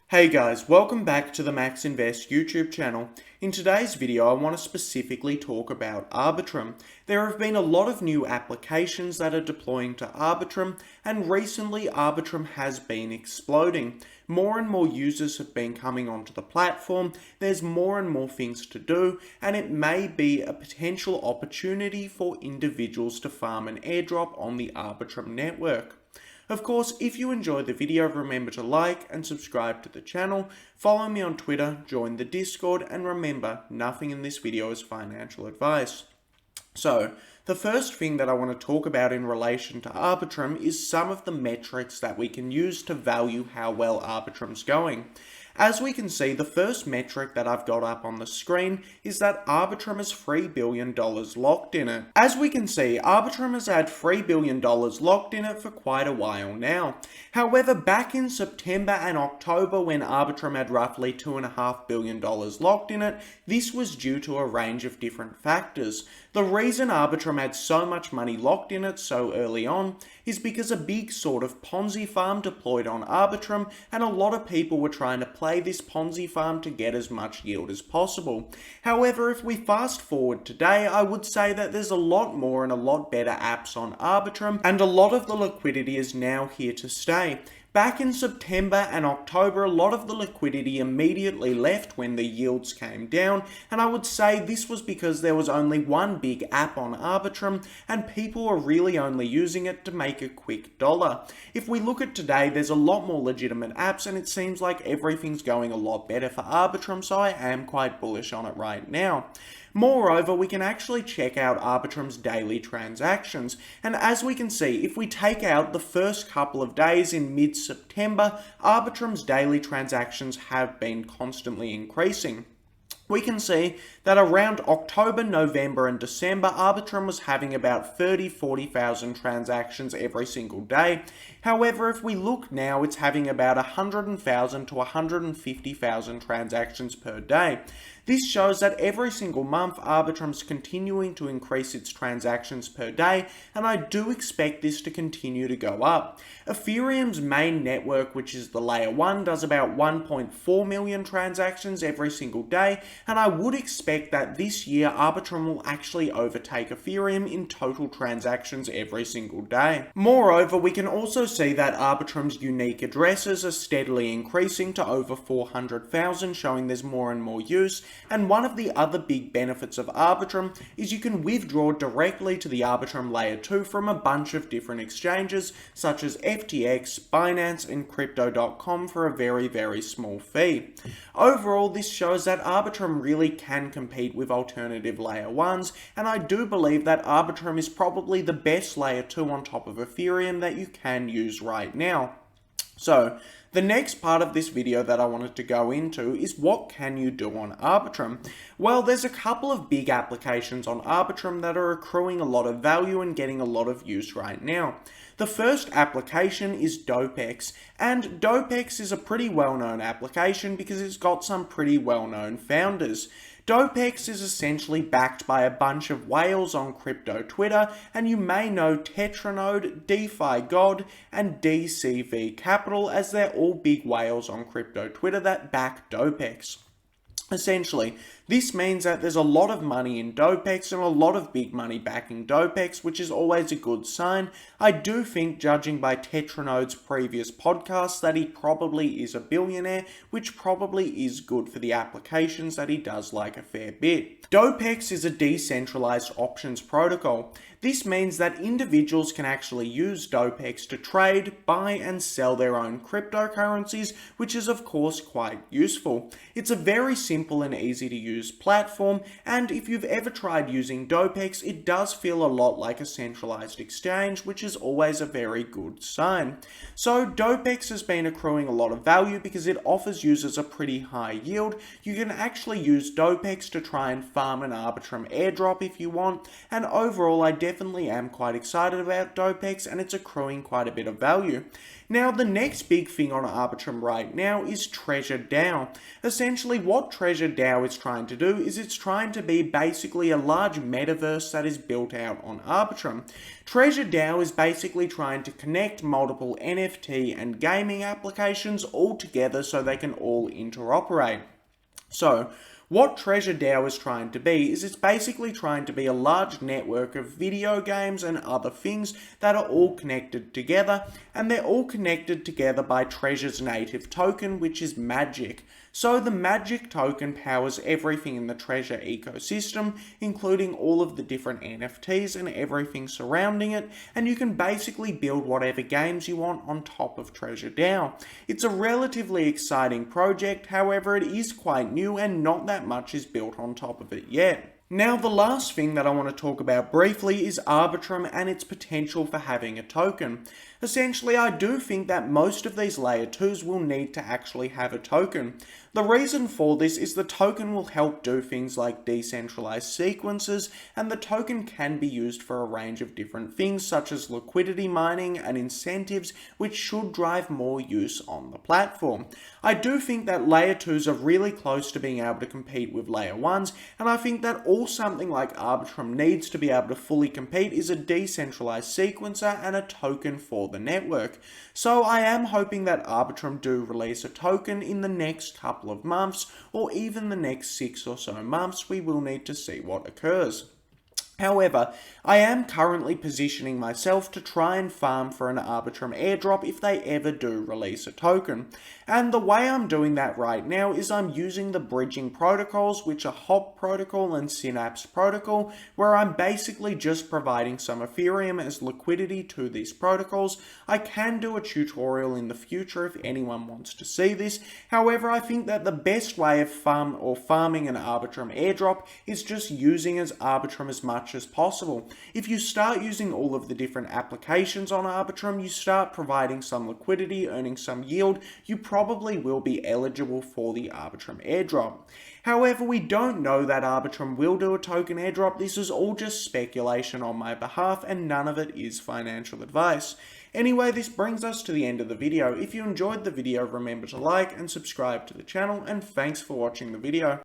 Hey guys, welcome back to the Max Invest YouTube channel. In today's video, I want to specifically talk about Arbitrum. There have been a lot of new applications that are deploying to Arbitrum, and recently Arbitrum has been exploding. More and more users have been coming onto the platform, there's more and more things to do, and it may be a potential opportunity for individuals to farm an airdrop on the Arbitrum network. Of course, if you enjoyed the video, remember to like and subscribe to the channel, follow me on Twitter, join the Discord, and remember, nothing in this video is financial advice. So, the first thing that I want to talk about in relation to Arbitrum is some of the metrics that we can use to value how well Arbitrum's going. As we can see, the first metric that I've got up on the screen is that Arbitrum has $3 billion locked in it. As we can see, Arbitrum has had $3 billion locked in it for quite a while now. However, back in September and October when Arbitrum had roughly $2.5 billion locked in it, this was due to a range of different factors. The reason Arbitrum had so much money locked in it so early on is because a big sort of Ponzi farm deployed on Arbitrum, and a lot of people were trying to play this Ponzi farm to get as much yield as possible. However, if we fast forward today, I would say that there's a lot more and a lot better apps on Arbitrum, and a lot of the liquidity is now here to stay. Back in September and October, a lot of the liquidity immediately left when the yields came down, and I would say this was because there was only one big app on Arbitrum, and people were really only using it to make a quick dollar. If we look at today, there's a lot more legitimate apps, and it seems like everything's going a lot better for Arbitrum, so I am quite bullish on it right now. Moreover, we can actually check out Arbitrum's daily transactions, and as we can see, if we take out the first couple of days in mid-September, Arbitrum's daily transactions have been constantly increasing. We can see that around October, November and December, Arbitrum was having about 40,000 transactions every single day. However, if we look now, it's having about 100,000 to 150,000 transactions per day. This shows that every single month, Arbitrum's continuing to increase its transactions per day, and I do expect this to continue to go up. Ethereum's main network, which is the layer 1, does about 1.4 million transactions every single day, and I would expect that this year Arbitrum will actually overtake Ethereum in total transactions every single day. Moreover, we can also see that Arbitrum's unique addresses are steadily increasing to over 400,000, showing there's more and more use. And one of the other big benefits of Arbitrum is you can withdraw directly to the Arbitrum Layer 2 from a bunch of different exchanges such as FTX, Binance and Crypto.com for a very, very small fee. Overall, this shows that Arbitrum really can compete with alternative Layer 1s, and I do believe that Arbitrum is probably the best Layer 2 on top of Ethereum that you can use right now. So, the next part of this video that I wanted to go into is what can you do on Arbitrum? Well, there's a couple of big applications on Arbitrum that are accruing a lot of value and getting a lot of use right now. The first application is Dopex, and Dopex is a pretty well-known application because it's got some pretty well-known founders. Dopex is essentially backed by a bunch of whales on crypto Twitter, and you may know Tetranode, DeFi God, and DCV Capital as they're all big whales on crypto Twitter that back Dopex. Essentially, this means that there's a lot of money in Dopex and a lot of big money backing Dopex, which is always a good sign. I do think, judging by Tetranode's previous podcasts, that he probably is a billionaire, which probably is good for the applications that he does like a fair bit. Dopex is a decentralized options protocol. This means that individuals can actually use Dopex to trade, buy and sell their own cryptocurrencies, which is of course quite useful. It's a very simple and easy to use platform, and if you've ever tried using Dopex, it does feel a lot like a centralized exchange, which is always a very good sign. So Dopex has been accruing a lot of value because it offers users a pretty high yield. You can actually use Dopex to try and farm an Arbitrum airdrop if you want, and overall I definitely am quite excited about Dopex, and it's accruing quite a bit of value. Now, the next big thing on Arbitrum right now is TreasureDAO. Essentially, what TreasureDAO is trying to do is it's trying to be basically a large metaverse that is built out on Arbitrum. TreasureDAO is basically trying to connect multiple NFT and gaming applications all together so they can all interoperate. So, what TreasureDAO is trying to be is it's basically trying to be a large network of video games and other things that are all connected together, and they're all connected together by Treasure's native token, which is Magic. So the Magic token powers everything in the Treasure ecosystem, including all of the different NFTs and everything surrounding it, and you can basically build whatever games you want on top of TreasureDAO. It's a relatively exciting project, however it is quite new and not that much is built on top of it yet. Now, the last thing that I want to talk about briefly is Arbitrum and its potential for having a token. Essentially, I do think that most of these layer 2s will need to actually have a token. The reason for this is the token will help do things like decentralized sequences, and the token can be used for a range of different things such as liquidity mining and incentives, which should drive more use on the platform. I do think that layer 2s are really close to being able to compete with layer 1s, and I think that all something like Arbitrum needs to be able to fully compete is a decentralized sequencer and a token for the network. So I am hoping that Arbitrum do release a token in the next couple of months, or even the next 6 or so months. We will need to see what occurs. However, I am currently positioning myself to try and farm for an Arbitrum airdrop if they ever do release a token. And the way I'm doing that right now is I'm using the bridging protocols, which are Hop protocol and Synapse protocol, where I'm basically just providing some Ethereum as liquidity to these protocols. I can do a tutorial in the future if anyone wants to see this. However, I think that the best way of farming an Arbitrum airdrop is just using as Arbitrum as much as possible. If you start using all of the different applications on Arbitrum, you start providing some liquidity, earning some yield, you probably will be eligible for the Arbitrum airdrop. However, we don't know that Arbitrum will do a token airdrop. This is all just speculation on my behalf, and none of it is financial advice. Anyway, this brings us to the end of the video. If you enjoyed the video, remember to like and subscribe to the channel, and thanks for watching the video.